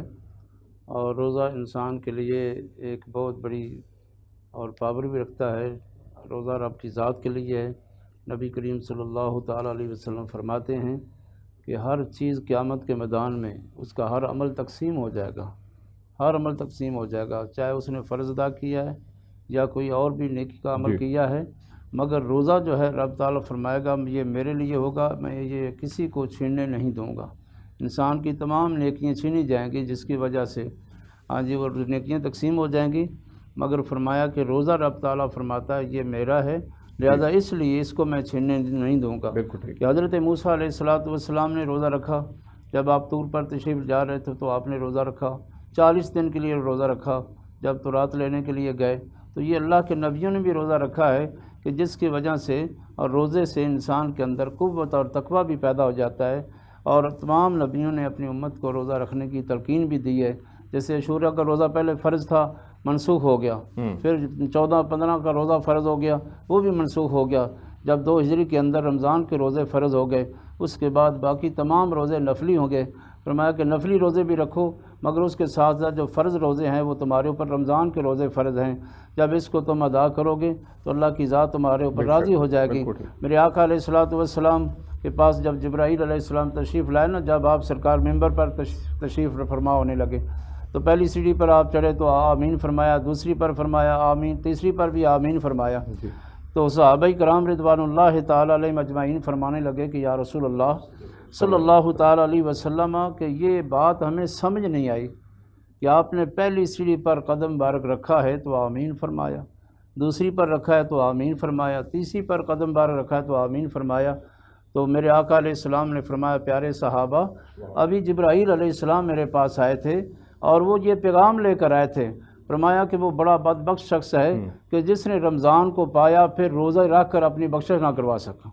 اور روزہ انسان کے لیے ایک بہت بڑی اور پابند بھی رکھتا ہے۔ روزہ رب کی ذات کے لیے ہے۔ نبی کریم صلی اللہ تعالیٰ علیہ وسلم فرماتے ہیں کہ ہر چیز قیامت کے میدان میں اس کا ہر عمل تقسیم ہو جائے گا، ہر عمل تقسیم ہو جائے گا، چاہے اس نے فرض ادا کیا ہے یا کوئی اور بھی نیکی کا عمل کیا ہے، مگر روزہ جو ہے رب تعالیٰ فرمائے گا یہ میرے لیے ہوگا، میں یہ کسی کو چھیننے نہیں دوں گا۔ انسان کی تمام نیکیاں چھینی جائیں گی جس کی وجہ سے وہ نیکیاں تقسیم ہو جائیں گی، مگر فرمایا کہ روزہ رب تعالیٰ فرماتا ہے یہ میرا ہے، لہذا اس لیے اس کو میں چھیننے نہیں دوں گا۔ کہ حضرت موسیٰ علیہ السلام نے روزہ رکھا، جب آپ طور پر تشریف جا رہے تھے تو آپ نے روزہ رکھا، 40 دن کے لیے روزہ رکھا، جب تورات لینے کے لیے گئے تو یہ اللہ کے نبیوں نے بھی روزہ رکھا ہے کہ جس کی وجہ سے اور روزے سے انسان کے اندر قوت اور تقویٰ بھی پیدا ہو جاتا ہے، اور تمام نبیوں نے اپنی امت کو روزہ رکھنے کی تلقین بھی دی ہے۔ جیسے عاشوراء کا روزہ پہلے فرض تھا، منسوخ ہو گیا، پھر 14-15 کا روزہ فرض ہو گیا، وہ بھی منسوخ ہو گیا۔ جب 2 ہجری کے اندر رمضان کے روزے فرض ہو گئے، اس کے بعد باقی تمام روزے نفلی ہوں گے۔ فرمایا کہ نفلی روزے بھی رکھو، مگر اس کے ساتھ ساتھ جو فرض روزے ہیں وہ تمہارے اوپر رمضان کے روزے فرض ہیں، جب اس کو تم ادا کرو گے تو اللہ کی ذات تمہارے اوپر راضی ہو جائے گی۔ میرے آقا علیہ السلام کے پاس جب جبرائیل علیہ السلام تشریف لائے نا، جب آپ سرکار ممبر پر تشریف فرما ہونے لگے تو پہلی سیڑھی پر آپ چڑھے تو آمین فرمایا، دوسری پر فرمایا آمین، تیسری پر بھی آمین فرمایا۔ تو صحابہ کرام رضوان اللہ تعالیٰ علیہ مجمعین فرمانے لگے کہ یا رسول اللہ صلی اللہ تعالیٰ علیہ وسلم کہ یہ بات ہمیں سمجھ نہیں آئی کہ آپ نے پہلی سیڑھی پر قدم مبارک رکھا ہے تو آمین فرمایا، دوسری پر رکھا ہے تو آمین فرمایا، تیسری پر قدم مبارک رکھا ہے تو آمین فرمایا۔ تو میرے آقا علیہ السلام نے فرمایا پیارے صحابہ، ابھی جبرائیل علیہ السلام میرے پاس آئے تھے اور وہ یہ پیغام لے کر آئے تھے، فرمایا کہ وہ بڑا بدبخت شخص ہے کہ جس نے رمضان کو پایا پھر روزہ رکھ کر اپنی بخشش نہ کروا سکا۔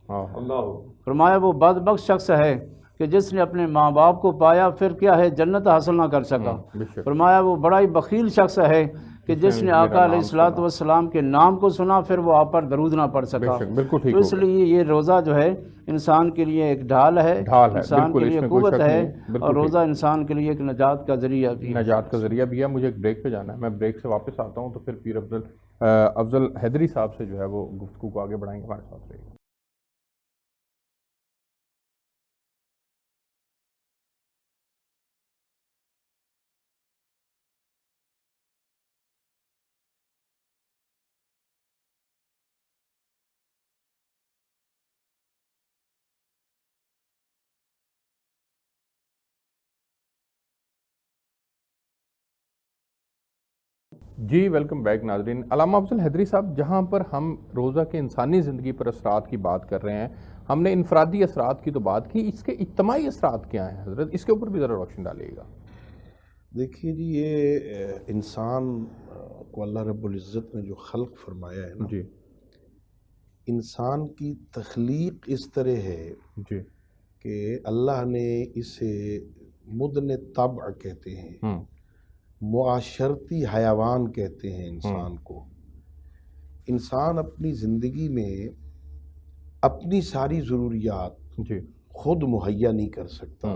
فرمایا وہ بدبخت شخص ہے کہ جس نے اپنے ماں باپ کو پایا پھر کیا ہے جنت حاصل نہ کر سکا۔ فرمایا وہ بڑا ہی بخیل شخص ہے کہ جس نے آقا علیہ السلام کے نام کو سنا پھر وہ آپ پر درود نہ پڑھ سکا۔ تو اس لیے یہ روزہ جو ہے انسان کے لیے ایک ڈھال ہے، انسان کے لیے قوت ہے، اور روزہ انسان کے لیے ایک نجات کا ذریعہ بھی ہے۔ نجات کا ذریعہ بھی ہے۔ مجھے ایک بریک پہ جانا ہے، میں بریک سے واپس آتا ہوں تو پھر پیر افضل حیدری صاحب سے جو ہے وہ گفتگو کو آگے بڑھائیں گے، ہمارے ساتھ رہیے۔ جی ویلکم بیک ناظرین۔ علامہ افضل حیدری صاحب، جہاں پر ہم روزہ کے انسانی زندگی پر اثرات کی بات کر رہے ہیں، ہم نے انفرادی اثرات کی تو بات کی، اس کے اجتماعی اثرات کیا ہیں حضرت؟ اس کے اوپر بھی ذرا روشنی ڈالیے گا۔ دیکھیے جی، یہ انسان کو اللہ رب العزت نے جو خلق فرمایا ہے نا، جی انسان کی تخلیق اس طرح ہے جی کہ اللہ نے اسے مدن طبع کہتے ہیں، معاشرتی حیوان کہتے ہیں انسان کو۔ انسان اپنی زندگی میں اپنی ساری ضروریات جی خود مہیا نہیں کر سکتا،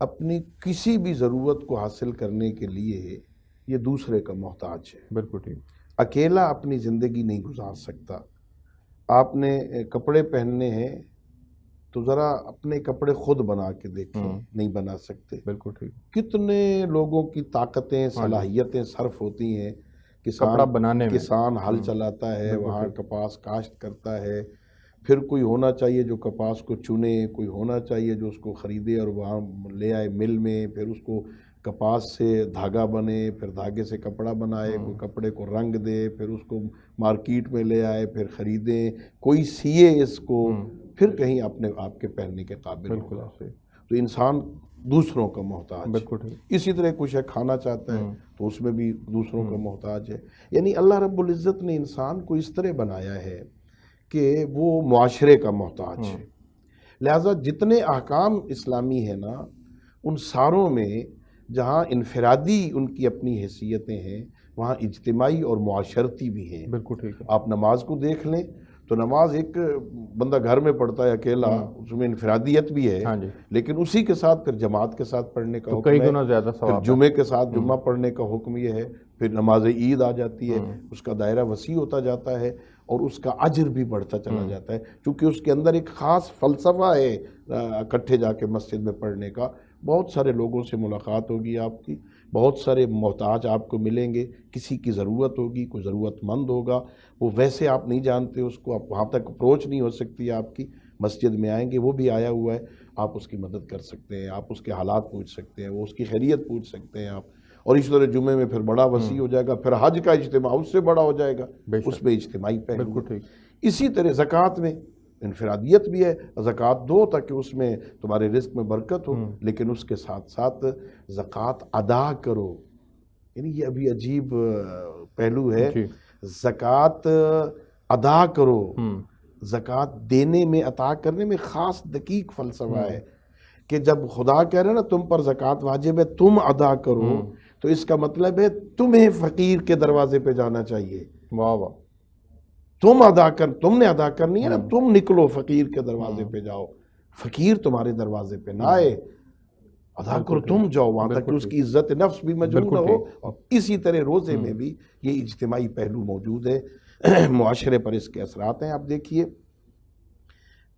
اپنی کسی بھی ضرورت کو حاصل کرنے کے لیے یہ دوسرے کا محتاج ہے۔ بالکل ٹھیک۔ اکیلا اپنی زندگی نہیں گزار سکتا۔ آپ نے کپڑے پہننے ہیں تو ذرا اپنے کپڑے خود بنا کے دیکھیں، نہیں بنا سکتے۔ بالکل ٹھیک۔ کتنے لوگوں کی طاقتیں صلاحیتیں صرف ہوتی ہیں، کپڑا بنانے میں، کسان ہل چلاتا ہے، وہاں کپاس کاشت کرتا ہے، پھر کوئی ہونا چاہیے جو کپاس کو چنے، کوئی ہونا چاہیے جو اس کو خریدے اور وہاں لے آئے مل میں، پھر اس کو کپاس سے دھاگا بنے، پھر دھاگے سے کپڑا بنائے، کوئی کپڑے کو رنگ دے، پھر اس کو مارکیٹ میں لے آئے، پھر خریدیں، کوئی سیے اس کو، پھر کہیں اپنے آپ کے پہننے کے قابل ہوگا۔ تو انسان دوسروں کا محتاج ہے۔ اسی طرح کچھ ہے کھانا چاہتا ہے تو اس میں بھی دوسروں کا محتاج ہے۔ یعنی اللہ رب العزت نے انسان کو اس طرح بنایا ہے کہ وہ معاشرے کا محتاج ہے۔ لہٰذا جتنے احکام اسلامی ہیں نا، ان ساروں میں جہاں انفرادی ان کی اپنی حیثیتیں ہیں، وہاں اجتماعی اور معاشرتی بھی ہیں۔ بالکل ٹھیک ہے۔ آپ نماز کو دیکھ لیں تو نماز ایک بندہ گھر میں پڑھتا ہے اکیلا، اس میں انفرادیت بھی ہے، لیکن اسی کے ساتھ پھر جماعت کے ساتھ پڑھنے کا حکم ہے، کئی گنا زیادہ ثواب، جمعے کے ساتھ جمعہ پڑھنے کا حکم یہ ہے، پھر نماز عید آ جاتی ہے، اس کا دائرہ وسیع ہوتا جاتا ہے اور اس کا اجر بھی بڑھتا چلا جاتا ہے، چونکہ اس کے اندر ایک خاص فلسفہ ہے اکٹھے جا کے مسجد میں پڑھنے کا۔ بہت سارے لوگوں سے ملاقات ہوگی آپ کی، بہت سارے محتاج آپ کو ملیں گے، کسی کی ضرورت ہوگی، کوئی ضرورت مند ہوگا، وہ ویسے آپ نہیں جانتے اس کو، آپ وہاں تک اپروچ نہیں ہو سکتی آپ کی، مسجد میں آئیں گے، وہ بھی آیا ہوا ہے، آپ اس کی مدد کر سکتے ہیں، آپ اس کے حالات پوچھ سکتے ہیں، وہ اس کی خیریت پوچھ سکتے ہیں آپ۔ اور اس طرح جمعے میں پھر بڑا وسیع ہو جائے گا، پھر حج کا اجتماع اس سے بڑا ہو جائے گا، اس میں اجتماعی پہلو بالکل ٹھیک۔ اسی طرح زکوٰۃ میں انفرادیت بھی ہے، زکوٰۃ دو تاکہ اس میں تمہارے رزق میں برکت ہو، لیکن اس کے ساتھ ساتھ زکوٰۃ ادا کرو، یعنی یہ ابھی عجیب پہلو ہے، زکوٰۃ ادا کرو، زکوٰۃ دینے میں، عطا کرنے میں خاص دقیق فلسفہ ہے کہ جب خدا کہہ رہے نا تم پر زکوٰۃ واجب ہے، تم ادا کرو، تو اس کا مطلب ہے تمہیں فقیر کے دروازے پہ جانا چاہیے۔ واہ واہ، تم نے ادا کرنی ہے نا، تم نکلو فقیر کے دروازے پہ جاؤ، فقیر تمہارے دروازے پہ نہ آئے، ادا کرو، تم جاؤ وہاں تک کہ اس کی عزت نفس بھی مجروح نہ ہو۔ اور اسی طرح روزے میں بھی یہ اجتماعی پہلو موجود ہے، معاشرے پر اس کے اثرات ہیں۔ آپ دیکھیے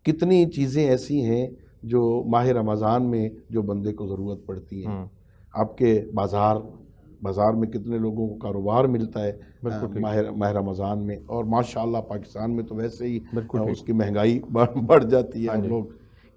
کتنی چیزیں ایسی ہیں جو ماہ رمضان میں جو بندے کو ضرورت پڑتی ہیں، آپ کے بازار میں کتنے لوگوں کو کاروبار ملتا ہے ماہ رمضان میں، اور ماشاءاللہ پاکستان میں تو ویسے ہی اس کی مہنگائی بڑھ جاتی ہے لوگ۔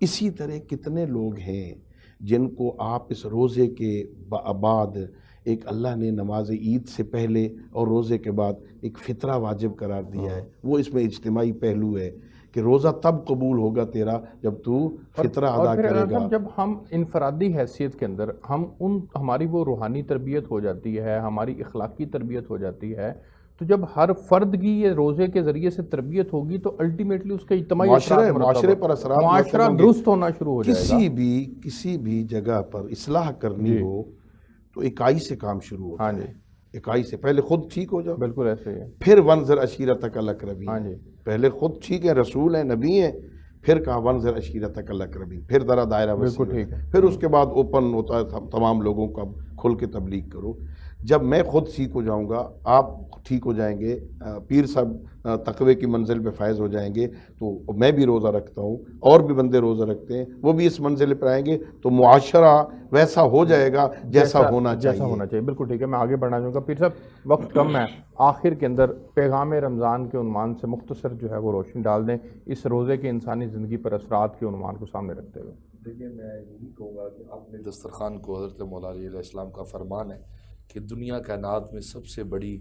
اسی طرح کتنے لوگ ہیں جن کو آپ اس روزے کے بعد، ایک اللہ نے نماز عید سے پہلے اور روزے کے بعد ایک فطرہ واجب قرار دیا ہے، وہ اس میں اجتماعی پہلو ہے کہ روزہ تب قبول ہوگا تیرا جب تو فطرہ ادا کرے گا۔ جب ہم انفرادی حیثیت کے اندر ہماری وہ روحانی تربیت ہو جاتی ہے، ہماری اخلاقی تربیت ہو جاتی ہے، تو جب ہر فرد کی یہ روزے کے ذریعے سے تربیت ہوگی تو الٹیمیٹلی اس کے اجتماعی معاشرے پر اثرات، معاشرہ درست ہونا شروع ہو جائے گا۔ کسی بھی جگہ پر اصلاح کرنی ہو تو اکائی سے کام شروع ہوتا ہے، اکائی سے پہلے خود ٹھیک ہو جاؤ، بالکل ایسے ہی ہے، پھر وانذر عشیرتک الاقربین، پہلے خود ٹھیک ہے، رسول ہیں، نبی ہیں، پھر کہا وانذر عشیرتک الاقربین، پھر ذرا دائرہ وسیع ہے، پھر اس کے بعد اوپن ہوتا ہے تمام لوگوں کا، کھل کے تبلیغ کرو۔ جب میں خود ٹھیک ہو جاؤں گا، آپ ٹھیک ہو جائیں گے، پیر صاحب تقوی کی منزل پہ فائز ہو جائیں گے، تو میں بھی روزہ رکھتا ہوں، اور بھی بندے روزہ رکھتے ہیں، وہ بھی اس منزل پہ آئیں گے، تو معاشرہ ویسا ہو جائے گا جیسا ہونا چاہیے۔ بالکل ٹھیک ہے، میں آگے بڑھنا چاہوں گا۔ پیر صاحب وقت کم ہے، آخر کے اندر پیغام رمضان کے عنوان سے مختصر جو ہے وہ روشنی ڈال دیں اس روزے کے انسانی زندگی پر اثرات کے عنوان کو سامنے رکھتے ہوئے۔ دیکھیے میں یہی کہوں گا کہ اپنے دسترخوان کو حضرت مولا علی علیہ السلام کا فرمان ہے کہ دنیا کائنات میں سب سے بڑی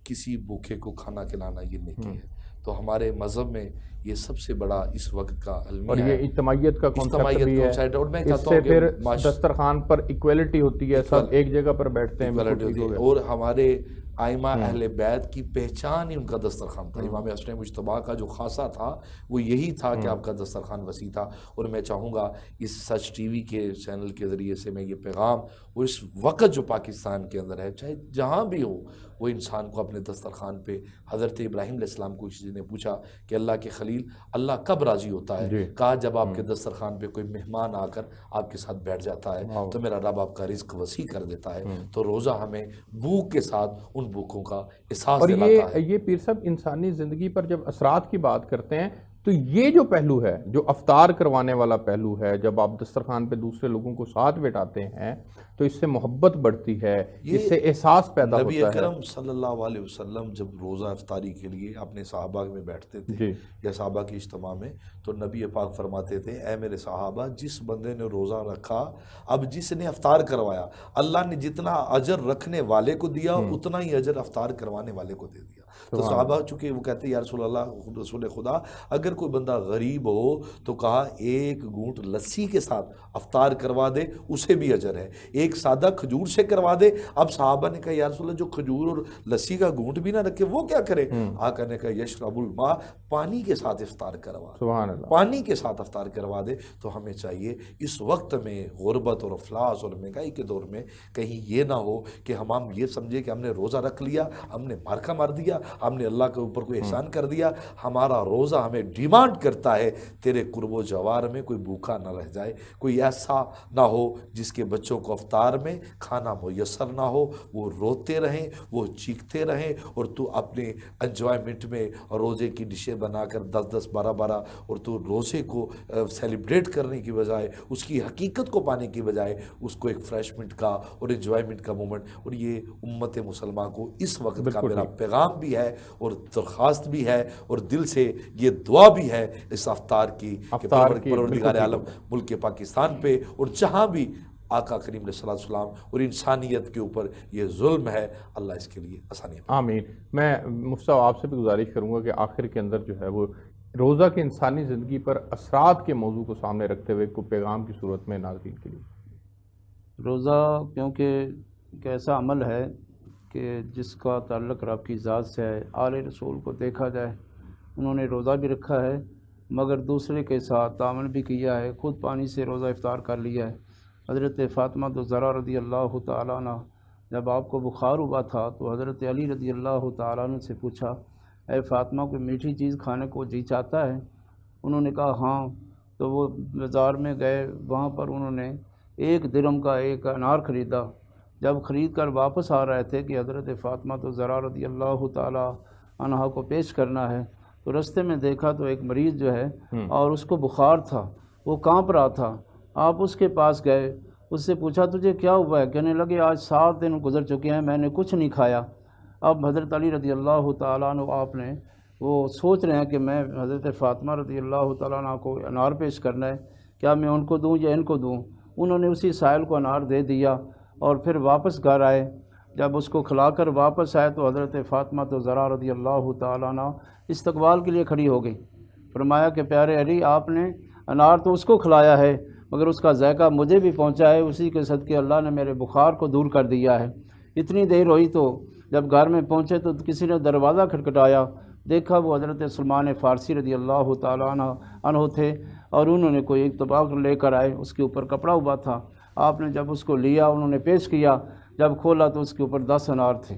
کسی بھوکے کو کھانا کھلانا یہ نیکی ہے، تو ہمارے مذہب میں یہ سب سے بڑا اس وقت کا المیہ ہے، اور یہ اجتماعیت کا کانسیپٹ بھی ہے، اور میں اس چاہتا سے ہوں پھر کہ دسترخوان پر ایکویلٹی ہوتی ہے، سب ایک جگہ پر بیٹھتے ہیں، اور ہمارے ائمہ اہل بیت کی پہچان ہی ان کا دسترخوان تھا۔ امام حسن مجتبیٰ کا جو خاصہ تھا وہ یہی تھا کہ آپ کا دسترخوان وسیع تھا، اور میں چاہوں گا اس سچ ٹی وی کے چینل کے ذریعے سے میں یہ پیغام، اور اس وقت جو پاکستان کے اندر ہے، چاہے جہاں بھی ہو، وہ انسان کو اپنے دسترخوان پہ، حضرت ابراہیم علیہ السلام کو کسی نے پوچھا کہ اللہ کے خلیل اللہ کب راضی ہوتا ہے؟ کہا جب آپ کے دسترخوان پہ کوئی مہمان آ کر آپ کے ساتھ بیٹھ جاتا ہے تو میرا رب آپ کا رزق وسیع کر دیتا ہے۔ تو روزہ ہمیں بھوک کے ساتھ ان بھوکوں کا احساس دلاتا ہے۔ اور یہ پیر صاحب انسانی زندگی پر جب اثرات کی بات کرتے ہیں تو یہ جو پہلو ہے، جو افطار کروانے والا پہلو ہے، جب آپ دسترخوان پہ دوسرے لوگوں کو ساتھ بٹھاتے ہیں تو اس سے محبت بڑھتی ہے، اس سے احساس پیدا ہوتا ہے۔ نبی اکرم صلی اللہ علیہ وسلم جب روزہ افطاری کے لیے اپنے صحابہ میں بیٹھتے تھے یا صحابہ کی اجتماع میں، تو نبی پاک فرماتے تھے اے میرے صحابہ، جس بندے نے روزہ رکھا، اب جس نے افطار کروایا، اللہ نے جتنا اجر رکھنے والے کو دیا اتنا ہی اجر افطار کروانے والے کو دے دیا۔ تو صحابہ چونکہ وہ کہتے ہیں یا رسول اللہ، رسول خدا، اگر کوئی بندہ غریب ہو تو کہا ایک گھونٹ لسی کے ساتھ افطار کروا دے، اسے بھی اجر ہے، ایک سادہ کھجور سے کروا دے۔ اب صحابہ نے کہا یا رسول اللہ، جو کھجور اور لسی کا گھونٹ بھی نہ رکھے وہ کیا کرے؟ آقا نے کہا یشرب الماء، پانی کے ساتھ افطار کروا دے، پانی کے ساتھ افطار کروا دے۔ تو ہمیں چاہیے اس وقت میں غربت اور افلاس اور مہنگائی کے دور میں کہیں یہ نہ ہو کہ ہم یہ سمجھے کہ ہم نے روزہ رکھ لیا، ہم نے مارکا مار دیا، ہم نے اللہ کے اوپر کوئی احسان کر دیا۔ ہمارا روزہ ہمیں ڈیمانڈ کرتا ہے تیرے قرب و جوار میں کوئی بھوکا نہ رہ جائے، کوئی ایسا نہ ہو جس کے بچوں کو افطار میں کھانا میسر نہ ہو، وہ روتے رہیں، وہ چیختے رہیں، اور تو اپنے انجوائمنٹ میں روزے کی ڈشیں بنا کر 10 12 اور تو روزے کو سیلیبریٹ کرنے کی بجائے، اس کی حقیقت کو پانے کی بجائے اس کو ایک فریشمنٹ کا اور انجوائمنٹ کا مومنٹ. اور یہ امت مسلمہ کو اس وقت کا میرا پیغام بھی ہے اور درخواست بھی ہے اور دل سے یہ دعا بھی ہے اس افطار کی کہ پروردگار عالم ملک پاکستان پہ اور جہاں بھی آقا کریم علیہ السلام اور انسانیت کے اوپر یہ ظلم ہے، اللہ اس کے لیے آسانی. آمین. میں مفتی صاحب آپ سے بھی گزارش کروں گا کہ آخر کے اندر جو ہے وہ روزہ کی انسانی زندگی پر اثرات کے موضوع کو سامنے رکھتے ہوئے کوئی پیغام کی صورت میں ناظرین کے لیے. روزہ کیونکہ ایک ایسا عمل ہے کہ جس کا تعلق رب کی ذات سے ہے. آل رسول کو دیکھا جائے انہوں نے روزہ بھی رکھا ہے مگر دوسرے کے ساتھ تعاون بھی کیا ہے، خود پانی سے روزہ افطار کر لیا ہے. حضرت فاطمہ زہرا رضی اللہ تعالیٰ عنہ جب آپ کو بخار ہوا تھا تو حضرت علی رضی اللہ تعالیٰ عنہ سے پوچھا اے فاطمہ کوئی میٹھی چیز کھانے کو جی چاہتا ہے؟ انہوں نے کہا ہاں. تو وہ بازار میں گئے، وہاں پر انہوں نے 1 درہم کا ایک انار خریدا. جب خرید کر واپس آ رہے تھے کہ حضرت فاطمہ زہرا رضی اللہ تعالیٰ عنہ کو پیش کرنا ہے تو رستے میں دیکھا تو ایک مریض جو ہے اور اس کو بخار تھا، وہ کانپ رہا تھا. آپ اس کے پاس گئے، اس سے پوچھا تجھے کیا ہوا ہے؟ کہنے لگے آج 7 دن گزر چکے ہیں میں نے کچھ نہیں کھایا. اب حضرت علی رضی اللہ تعالیٰ عنہ آپ نے وہ سوچ رہے ہیں کہ میں حضرت فاطمہ رضی اللہ تعالیٰ عنہ کو انار پیش کرنا ہے، کیا میں ان کو دوں یا ان کو دوں؟ انہوں نے اسی سائل کو انار دے دیا اور پھر واپس گھر آئے. جب اس کو کھلا کر واپس آئے تو حضرت فاطمہ زہرا رضی اللہ تعالیٰ عنہ استقبال کے لیے کھڑی ہو گئی. فرمایا کہ پیارے علی آپ نے انار تو اس کو کھلایا ہے مگر اس کا ذائقہ مجھے بھی پہنچا ہے، اسی کے صدقے اللہ نے میرے بخار کو دور کر دیا ہے. اتنی دیر ہوئی تو جب گھر میں پہنچے تو کسی نے دروازہ کھٹکھٹایا، دیکھا وہ حضرت سلمان فارسی رضی اللہ تعالیٰ عنہ تھے اور انہوں نے کوئی ایک طبق لے کر آئے، اس کے اوپر کپڑا ہوا تھا. آپ نے جب اس کو لیا انہوں نے پیش کیا، جب کھولا تو اس کے اوپر 10 انار تھے.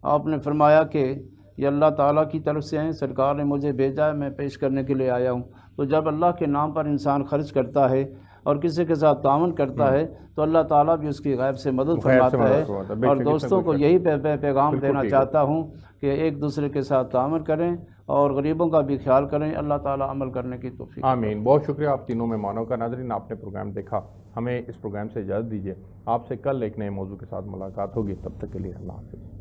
آپ نے فرمایا کہ یہ اللہ تعالیٰ کی طرف سے ہیں، سرکار نے مجھے بھیجا ہے، میں پیش کرنے کے لیے آیا ہوں. تو جب اللہ کے نام پر انسان خرچ کرتا ہے اور کسی کے ساتھ تعاون کرتا ہے تو اللہ تعالیٰ بھی اس کی غیب سے مدد فرماتا ہے. اور دوستوں کو یہی پیغام دینا چاہتا ہوں کہ ایک دوسرے کے ساتھ تعاون کریں اور غریبوں کا بھی خیال کریں. اللہ تعالیٰ عمل کرنے کی توفیق. آمین. بہت شکریہ آپ تینوں مہمانوں کا. ناظرین آپ نے پروگرام دیکھا، ہمیں اس پروگرام سے اجازت دیجیے. آپ سے کل ایک نئے موضوع کے ساتھ ملاقات ہوگی، تب تک کے لیے اللہ حافظ.